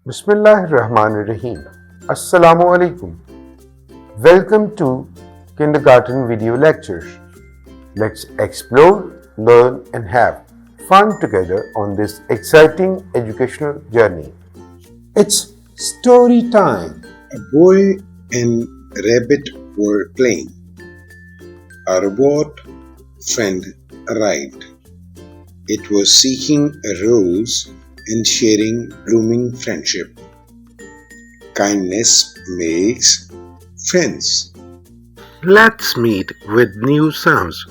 Bismillahirrahmanirrahim. Assalamu alaikum. Welcome to Kindergarten Video Lectures. Let's explore, learn and have fun together on this exciting educational journey. It's story time. A boy and a rabbit were playing. A robot friend arrived. It was seeking a rose and sharing blooming friendship. Kindness makes friends. Let's meet with new sounds.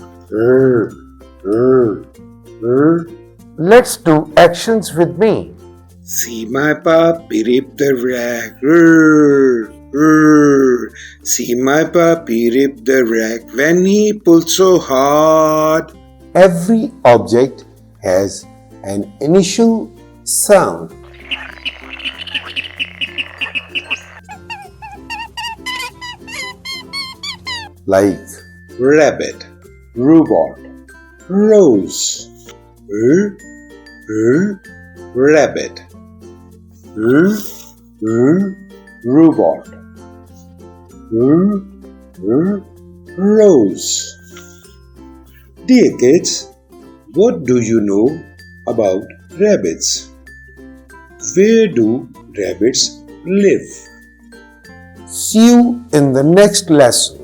Let's do actions with me. See my puppy rip the rag. See my puppy rip the rag when he pulls so hard. Every object has an initial sound. Like Rabbit, robot, rose. Rabbit, robot, rose. Dear kids, what do you know about rabbits? Where do rabbits live? see you in the next lesson.